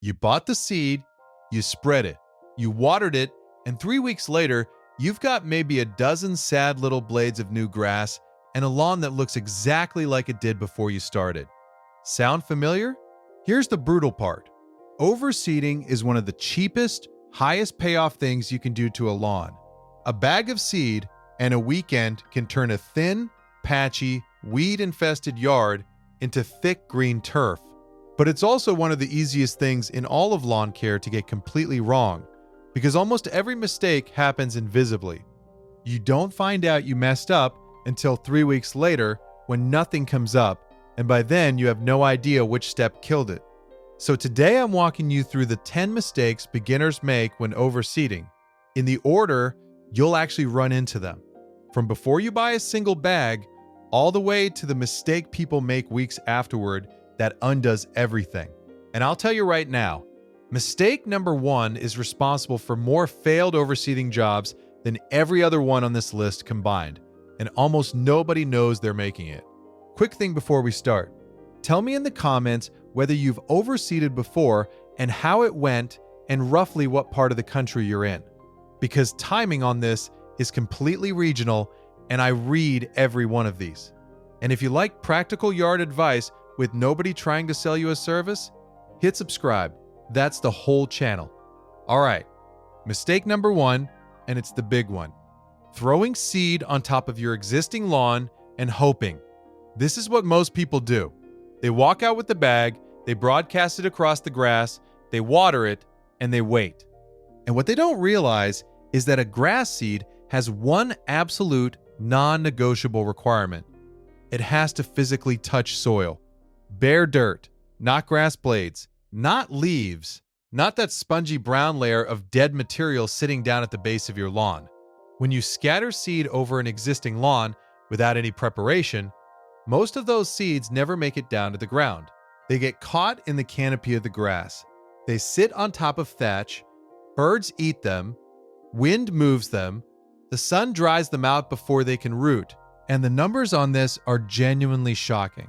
You bought the seed, you spread it, you watered it, and 3 weeks later, you've got maybe a dozen sad little blades of new grass and a lawn that looks exactly like it did before you started. Sound familiar? Here's the brutal part. Overseeding is one of the cheapest, highest payoff things you can do to a lawn. A bag of seed and a weekend can turn a thin, patchy, weed-infested yard into thick green turf. But it's also one of the easiest things in all of lawn care to get completely wrong, because almost every mistake happens invisibly. You don't find out you messed up until 3 weeks later when nothing comes up, and by then you have no idea which step killed it. So today I'm walking you through the 10 mistakes beginners make when overseeding. In the order, you'll actually run into them. From before you buy a single bag, all the way to the mistake people make weeks afterward that undoes everything. And I'll tell you right now, mistake number 1 is responsible for more failed overseeding jobs than every other one on this list combined, and almost nobody knows they're making it. Quick thing before we start. Tell me in the comments whether you've overseeded before and how it went and roughly what part of the country you're in. Because timing on this is completely regional and I read every one of these. And if you like practical yard advice with nobody trying to sell you a service, hit subscribe. That's the whole channel. All right, mistake number 1, and it's the big one. Throwing seed on top of your existing lawn and hoping. This is what most people do. They walk out with the bag, they broadcast it across the grass, they water it, and they wait. And what they don't realize is that a grass seed has one absolute non-negotiable requirement. It has to physically touch soil. Bare dirt, not grass blades, not leaves, not that spongy brown layer of dead material sitting down at the base of your lawn. When you scatter seed over an existing lawn without any preparation, most of those seeds never make it down to the ground. They get caught in the canopy of the grass. They sit on top of thatch, birds eat them, wind moves them, the sun dries them out before they can root, and the numbers on this are genuinely shocking.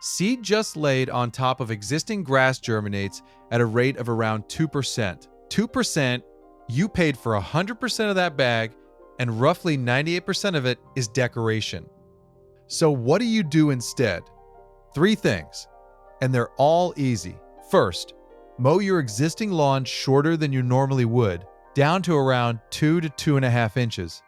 Seed just laid on top of existing grass germinates at a rate of around 2%. 2%, you paid for 100% of that bag, and roughly 98% of it is decoration. So what do you do instead? 3 things, and they're all easy. First, mow your existing lawn shorter than you normally would, down to around 2 to 2.5 inches.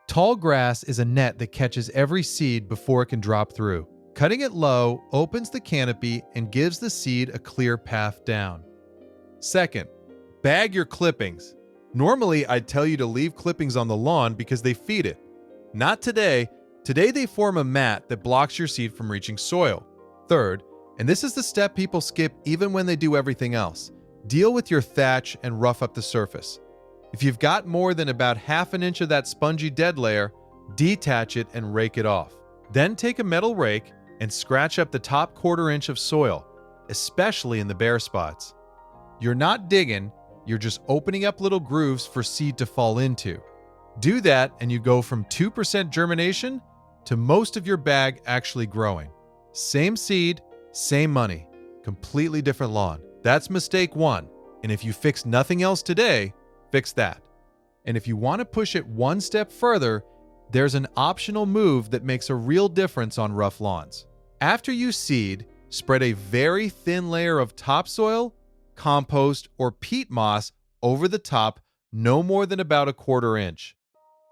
Tall grass is a net that catches every seed before it can drop through. Cutting it low opens the canopy and gives the seed a clear path down. Second, bag your clippings. Normally, I'd tell you to leave clippings on the lawn because they feed it. Not today. Today they form a mat that blocks your seed from reaching soil. Third, and this is the step people skip even when they do everything else, deal with your thatch and rough up the surface. If you've got more than about 1/2 inch of that spongy dead layer, detach it and rake it off. Then take a metal rake and scratch up the top 1/4 inch of soil, especially in the bare spots. You're not digging, you're just opening up little grooves for seed to fall into. Do that and you go from 2% germination to most of your bag actually growing. Same seed, same money, completely different lawn. That's mistake 1. And if you fix nothing else today, fix that. And if you want to push it one step further, there's an optional move that makes a real difference on rough lawns. After you seed, spread a very thin layer of topsoil, compost, or peat moss over the top, no more than about 1/4 inch.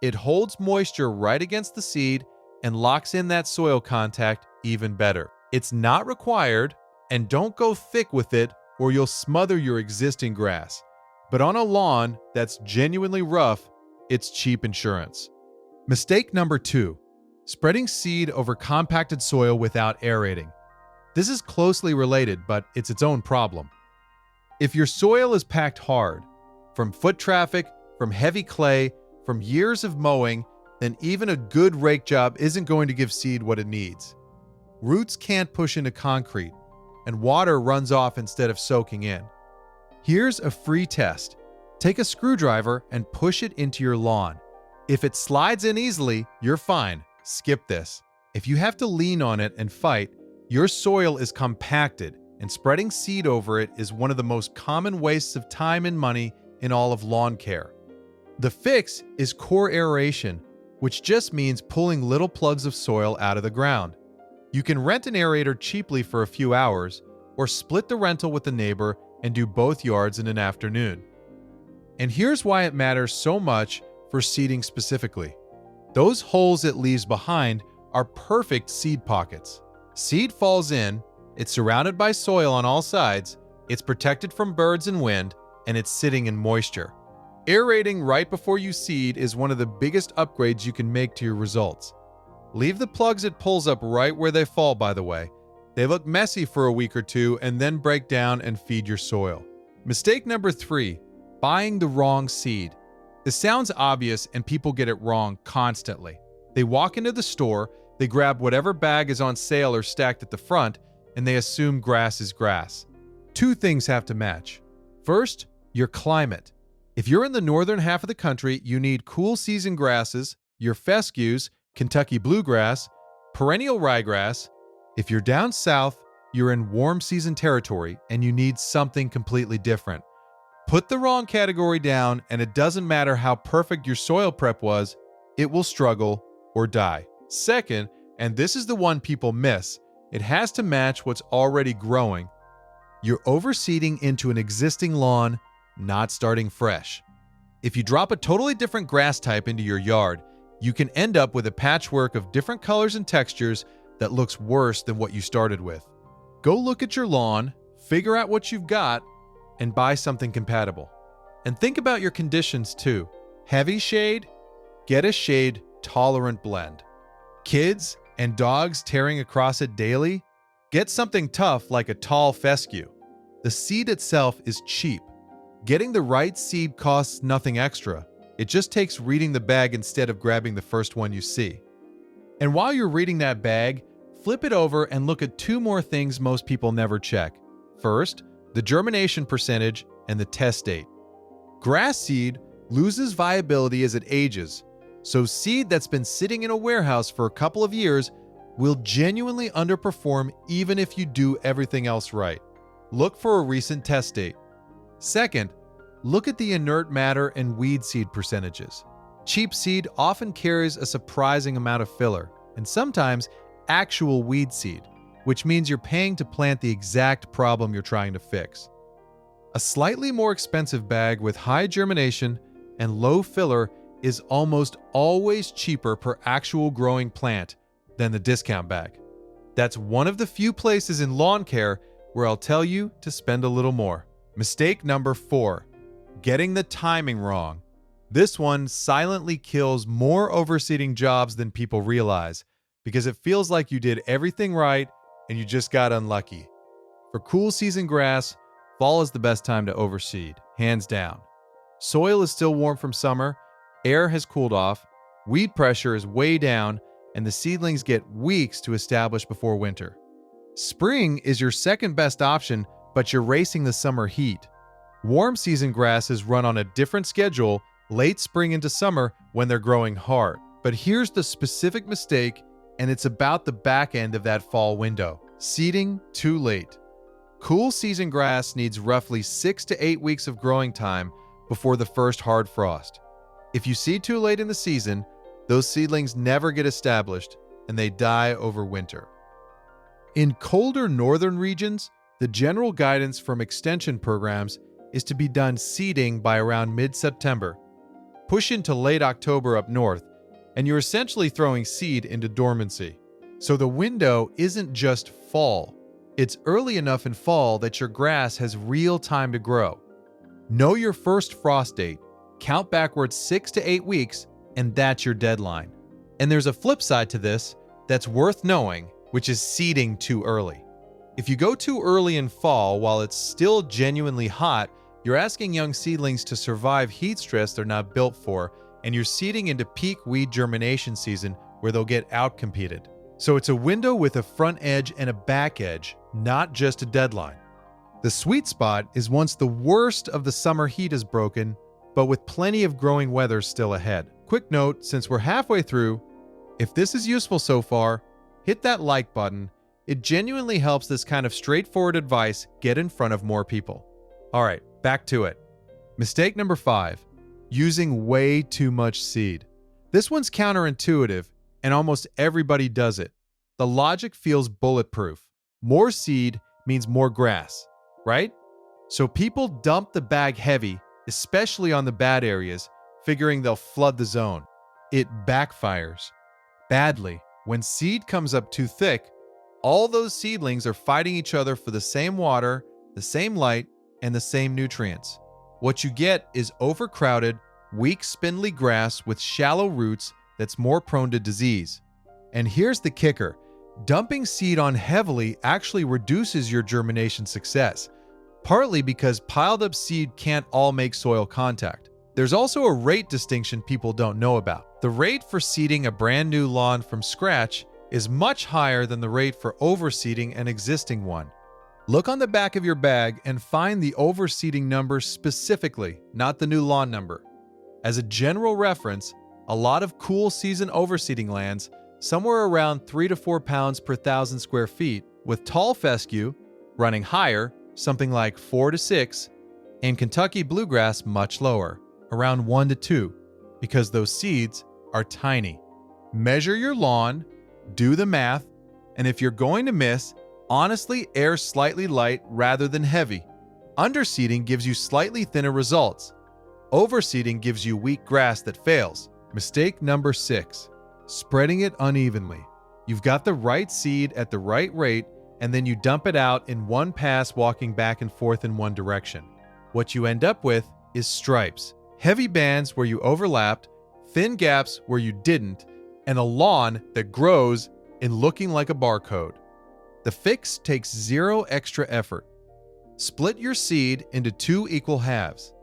It holds moisture right against the seed and locks in that soil contact even better. It's not required, and don't go thick with it or you'll smother your existing grass. But on a lawn that's genuinely rough, it's cheap insurance. Mistake number 2, spreading seed over compacted soil without aerating. This is closely related, but it's its own problem. If your soil is packed hard, from foot traffic, from heavy clay, from years of mowing, then even a good rake job isn't going to give seed what it needs. Roots can't push into concrete, and water runs off instead of soaking in. Here's a free test. Take a screwdriver and push it into your lawn. If it slides in easily, you're fine. Skip this. If you have to lean on it and fight, your soil is compacted and spreading seed over it is one of the most common wastes of time and money in all of lawn care. The fix is core aeration, which just means pulling little plugs of soil out of the ground. You can rent an aerator cheaply for a few hours, or split the rental with a neighbor and do both yards in an afternoon. And here's why it matters so much for seeding specifically. Those holes it leaves behind are perfect seed pockets. Seed falls in, it's surrounded by soil on all sides, it's protected from birds and wind, and it's sitting in moisture. Aerating right before you seed is one of the biggest upgrades you can make to your results. Leave the plugs it pulls up right where they fall, by the way. They look messy for a week or two and then break down and feed your soil. Mistake number 3, buying the wrong seed. This sounds obvious and people get it wrong constantly. They walk into the store, they grab whatever bag is on sale or stacked at the front, and they assume grass is grass. 2 things have to match. First, your climate. If you're in the northern half of the country, you need cool season grasses, your fescues, Kentucky bluegrass, perennial ryegrass. If you're down south, you're in warm season territory and you need something completely different. Put the wrong category down and it doesn't matter how perfect your soil prep was, it will struggle or die. Second, and this is the one people miss, it has to match what's already growing. You're overseeding into an existing lawn, not starting fresh. If you drop a totally different grass type into your yard, you can end up with a patchwork of different colors and textures that looks worse than what you started with. Go look at your lawn, figure out what you've got, and buy something compatible. And think about your conditions too. Heavy shade? Get a shade-tolerant blend. Kids and dogs tearing across it daily? Get something tough like a tall fescue. The seed itself is cheap. Getting the right seed costs nothing extra. It just takes reading the bag instead of grabbing the first one you see. And while you're reading that bag, flip it over and look at 2 more things most people never check. First, the germination percentage and the test date. Grass seed loses viability as it ages, so seed that's been sitting in a warehouse for a couple of years will genuinely underperform even if you do everything else right. Look for a recent test date. Second, look at the inert matter and weed seed percentages. Cheap seed often carries a surprising amount of filler, and sometimes actual weed seed, which means you're paying to plant the exact problem you're trying to fix. A slightly more expensive bag with high germination and low filler is almost always cheaper per actual growing plant than the discount bag. That's one of the few places in lawn care where I'll tell you to spend a little more. Mistake number 4, getting the timing wrong. This one silently kills more overseeding jobs than people realize because it feels like you did everything right and you just got unlucky. For cool season grass, fall is the best time to overseed, hands down. Soil is still warm from summer, air has cooled off, weed pressure is way down, and the seedlings get weeks to establish before winter. Spring is your second best option, but you're racing the summer heat. Warm season grasses run on a different schedule late spring into summer when they're growing hard. But here's the specific mistake, and it's about the back end of that fall window. Seeding too late. Cool season grass needs roughly 6 to 8 weeks of growing time before the first hard frost. If you seed too late in the season, those seedlings never get established and they die over winter. In colder northern regions, the general guidance from extension programs is to be done seeding by around mid-September. Push into late October up north, and you're essentially throwing seed into dormancy. So the window isn't just fall. It's early enough in fall that your grass has real time to grow. Know your first frost date, count backwards 6 to 8 weeks, and that's your deadline. And there's a flip side to this that's worth knowing, which is seeding too early. If you go too early in fall while it's still genuinely hot, you're asking young seedlings to survive heat stress they're not built for, and you're seeding into peak weed germination season where they'll get outcompeted. So it's a window with a front edge and a back edge, not just a deadline. The sweet spot is once the worst of the summer heat is broken, but with plenty of growing weather still ahead. Quick note, since we're halfway through, if this is useful so far, hit that like button It genuinely helps this kind of straightforward advice get in front of more people. All right, back to it. Mistake number 5, using way too much seed. This one's counterintuitive, and almost everybody does it. The logic feels bulletproof. More seed means more grass, right? So people dump the bag heavy, especially on the bad areas, figuring they'll flood the zone. It backfires badly. When seed comes up too thick, all those seedlings are fighting each other for the same water, the same light, and the same nutrients. What you get is overcrowded, weak, spindly grass with shallow roots that's more prone to disease. And here's the kicker. Dumping seed on heavily actually reduces your germination success, partly because piled up seed can't all make soil contact. There's also a rate distinction people don't know about. The rate for seeding a brand new lawn from scratch is much higher than the rate for overseeding an existing one. Look on the back of your bag and find the overseeding number specifically, not the new lawn number. As a general reference, a lot of cool season overseeding lands, somewhere around 3 to 4 pounds per 1,000 square feet, with tall fescue running higher, something like 4 to 6, and Kentucky bluegrass much lower, around 1 to 2, because those seeds are tiny. Measure your lawn, do the math, and if you're going to miss, honestly err slightly light rather than heavy. Underseeding gives you slightly thinner results. Overseeding gives you weak grass that fails. Mistake number 6, spreading it unevenly. You've got the right seed at the right rate, and then you dump it out in one pass, walking back and forth in one direction. What you end up with is stripes, heavy bands where you overlapped, thin gaps where you didn't, and a lawn that grows in looking like a barcode. The fix takes zero extra effort. Split your seed into 2 equal halves.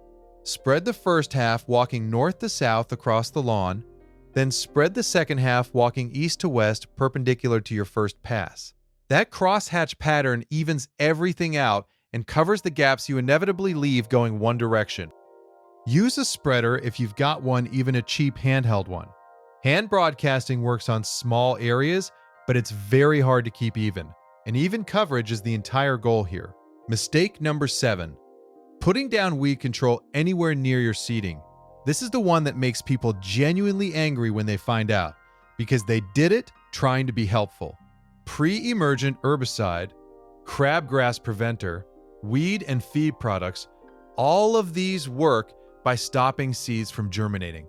Spread the first half walking north to south across the lawn, then spread the second half walking east to west perpendicular to your first pass. That crosshatch pattern evens everything out and covers the gaps you inevitably leave going one direction. Use a spreader if you've got one, even a cheap handheld one. Hand broadcasting works on small areas, but it's very hard to keep even. And even coverage is the entire goal here. Mistake number 7, putting down weed control anywhere near your seeding. This is the one that makes people genuinely angry when they find out, because they did it trying to be helpful. Pre-emergent herbicide, crabgrass preventer, weed and feed products, all of these work by stopping seeds from germinating.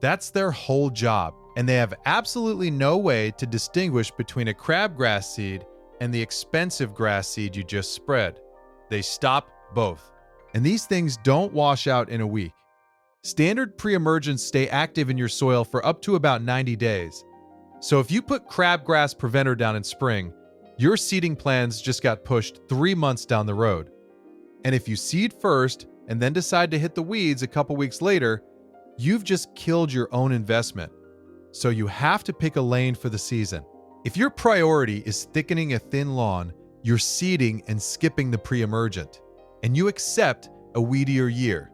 That's their whole job, and they have absolutely no way to distinguish between a crabgrass seed and the expensive grass seed you just spread. They stop both. And these things don't wash out in a week. Standard pre-emergents stay active in your soil for up to about 90 days. So if you put crabgrass preventer down in spring, your seeding plans just got pushed 3 months down the road. And if you seed first and then decide to hit the weeds a couple weeks later, you've just killed your own investment. So you have to pick a lane for the season. If your priority is thickening a thin lawn, you're seeding and skipping the pre-emergent, and you accept a weedier year.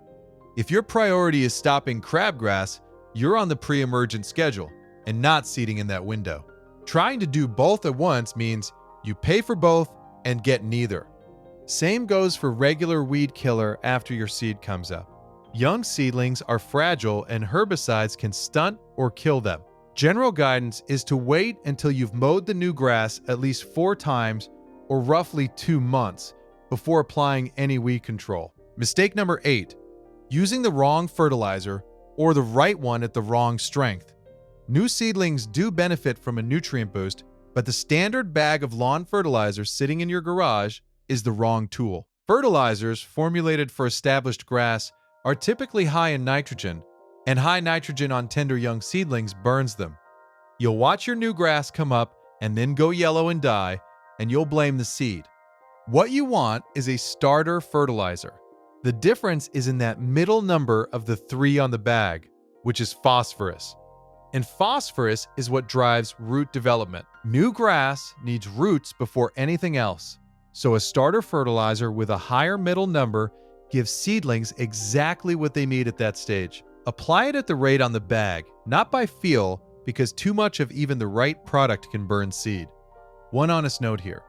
If your priority is stopping crabgrass, you're on the pre-emergent schedule and not seeding in that window. Trying to do both at once means you pay for both and get neither. Same goes for regular weed killer after your seed comes up. Young seedlings are fragile and herbicides can stunt or kill them. General guidance is to wait until you've mowed the new grass at least 4 times or roughly 2 months before applying any weed control. Mistake number 8, using the wrong fertilizer or the right one at the wrong strength. New seedlings do benefit from a nutrient boost, but the standard bag of lawn fertilizer sitting in your garage is the wrong tool. Fertilizers formulated for established grass are typically high in nitrogen, and high nitrogen on tender young seedlings burns them. You'll watch your new grass come up and then go yellow and die, and you'll blame the seed. What you want is a starter fertilizer. The difference is in that middle number of the 3 on the bag, which is phosphorus. And phosphorus is what drives root development. New grass needs roots before anything else. So a starter fertilizer with a higher middle number gives seedlings exactly what they need at that stage. Apply it at the rate on the bag, not by feel, because too much of even the right product can burn seed. One honest note here.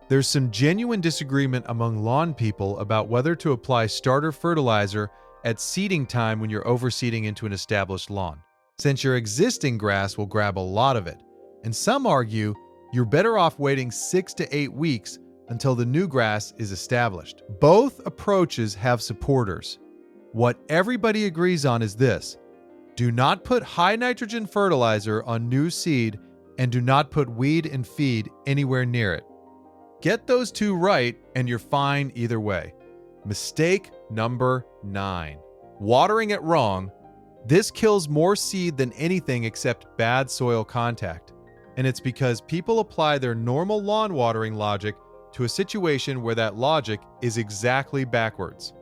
There's some genuine disagreement among lawn people about whether to apply starter fertilizer at seeding time when you're overseeding into an established lawn, since your existing grass will grab a lot of it. And some argue you're better off waiting 6 to 8 weeks until the new grass is established. Both approaches have supporters. What everybody agrees on is this: do not put high nitrogen fertilizer on new seed, and do not put weed and feed anywhere near it. Get those two right, and you're fine either way. Mistake number 9. Watering it wrong. This kills more seed than anything except bad soil contact. And it's because people apply their normal lawn watering logic to a situation where that logic is exactly backwards.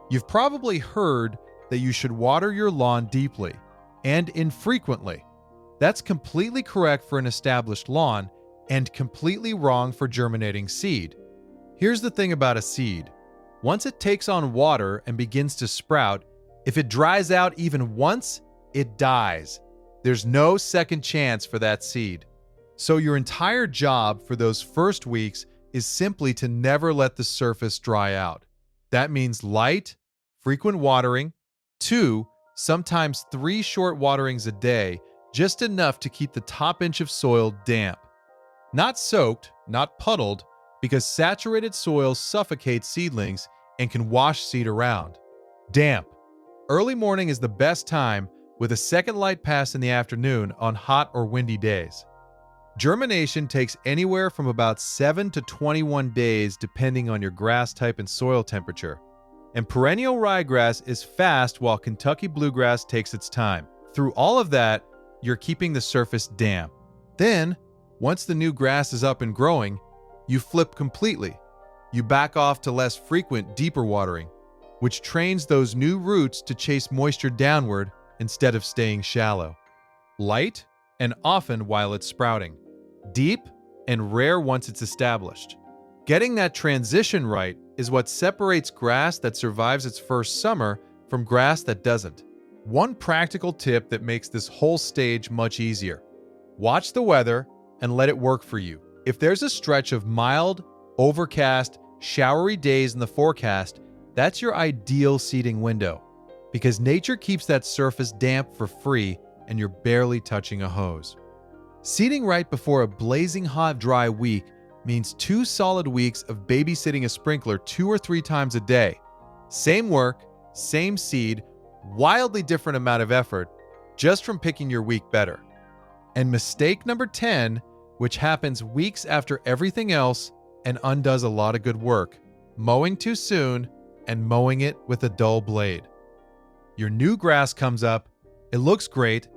You've probably heard that you should water your lawn deeply and infrequently. That's completely correct for an established lawn and completely wrong for germinating seed. Here's the thing about a seed. Once it takes on water and begins to sprout, if it dries out even once, it dies. There's no second chance for that seed. So your entire job for those first weeks is simply to never let the surface dry out. That means light, frequent watering, 2, sometimes 3 short waterings a day, just enough to keep the top inch of soil damp. Not soaked, not puddled, because saturated soil suffocates seedlings and can wash seed around. Damp. Early morning is the best time, with a second light pass in the afternoon on hot or windy days. Germination takes anywhere from about 7 to 21 days depending on your grass type and soil temperature. And perennial ryegrass is fast while Kentucky bluegrass takes its time. Through all of that, you're keeping the surface damp. Then, once the new grass is up and growing, you flip completely. You back off to less frequent, deeper watering, which trains those new roots to chase moisture downward instead of staying shallow. Light, and often while it's sprouting. Deep, and rare once it's established. Getting that transition right is what separates grass that survives its first summer from grass that doesn't. One practical tip that makes this whole stage much easier: watch the weather and let it work for you. If there's a stretch of mild, overcast, showery days in the forecast, that's your ideal seeding window, because nature keeps that surface damp for free and you're barely touching a hose. Seeding right before a blazing hot, dry week means 2 solid weeks of babysitting a sprinkler 2 or 3 times a day. Same work, same seed, wildly different amount of effort, just from picking your week better. And mistake number 10, which happens weeks after everything else and undoes a lot of good work: mowing too soon and mowing it with a dull blade. Your new grass comes up, it looks great,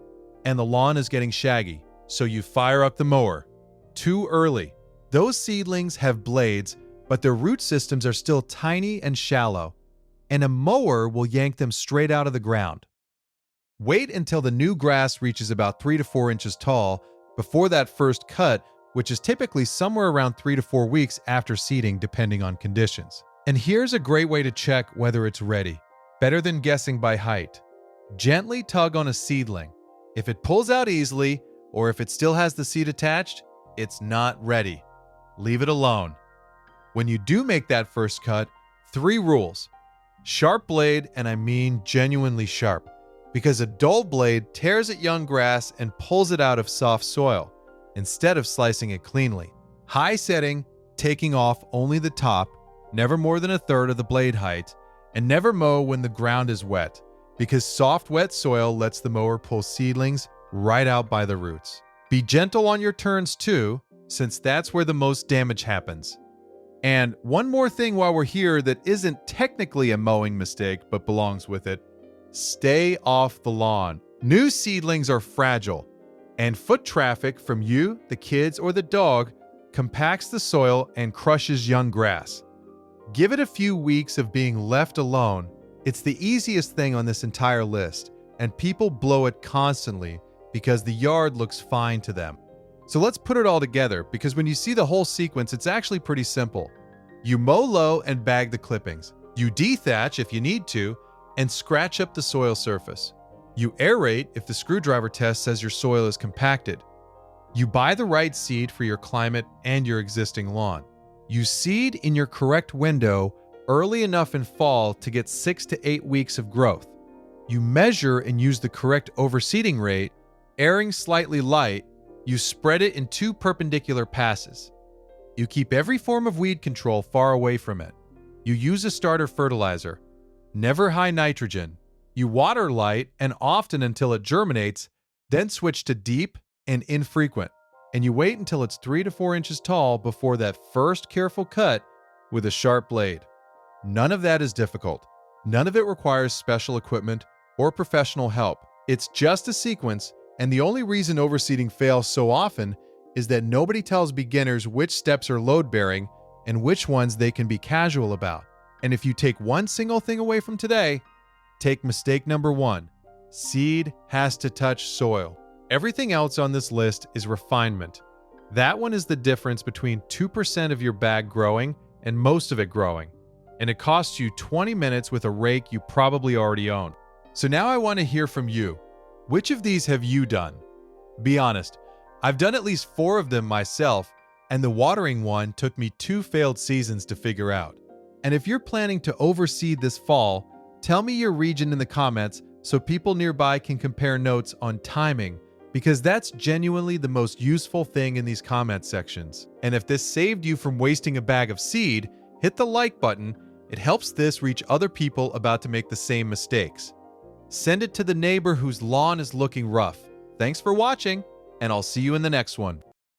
and the lawn is getting shaggy, so you fire up the mower. Too early. Those seedlings have blades, but their root systems are still tiny and shallow, and a mower will yank them straight out of the ground. Wait until the new grass reaches about 3 to 4 inches tall before that first cut, which is typically somewhere around 3 to 4 weeks after seeding depending on conditions. And here's a great way to check whether it's ready, better than guessing by height. Gently tug on a seedling. If it pulls out easily, or if it still has the seed attached, it's not ready. Leave it alone. When you do make that first cut, 3 rules. Sharp blade, and I mean genuinely sharp, because a dull blade tears at young grass and pulls it out of soft soil, instead of slicing it cleanly. High setting, taking off only the top, never more than 1/3 of the blade height, and never mow when the ground is wet, because soft, wet soil lets the mower pull seedlings right out by the roots. Be gentle on your turns too, since that's where the most damage happens. And one more thing while we're here that isn't technically a mowing mistake but belongs with it: stay off the lawn. New seedlings are fragile, and foot traffic from you, the kids, or the dog compacts the soil and crushes young grass. Give it a few weeks of being left alone. It's the easiest thing on this entire list, and people blow it constantly because the yard looks fine to them. So let's put it all together, because when you see the whole sequence, it's actually pretty simple. You mow low and bag the clippings. You dethatch if you need to, and scratch up the soil surface. You aerate if the screwdriver test says your soil is compacted. You buy the right seed for your climate and your existing lawn. You seed in your correct window early enough in fall to get 6 to 8 weeks of growth. You measure and use the correct overseeding rate, airing slightly light. You spread it in 2 perpendicular passes. You keep every form of weed control far away from it. You use a starter fertilizer, never high nitrogen. You water light and often until it germinates, then switch to deep and infrequent. And you wait until it's 3 to 4 inches tall before that first careful cut with a sharp blade. None of that is difficult. None of it requires special equipment or professional help. It's just a sequence, and the only reason overseeding fails so often is that nobody tells beginners which steps are load-bearing and which ones they can be casual about. And if you take one single thing away from today, take mistake number 1. Seed has to touch soil. Everything else on this list is refinement. That one is the difference between 2% of your bag growing and most of it growing. And it costs you 20 minutes with a rake you probably already own. So now I want to hear from you. Which of these have you done? Be honest. I've done at least 4 of them myself, and the watering one took me 2 failed seasons to figure out. And if you're planning to overseed this fall, tell me your region in the comments so people nearby can compare notes on timing, because that's genuinely the most useful thing in these comment sections. And if this saved you from wasting a bag of seed, hit the like button. It helps this reach other people about to make the same mistakes. Send it to the neighbor whose lawn is looking rough. Thanks for watching, and I'll see you in the next one.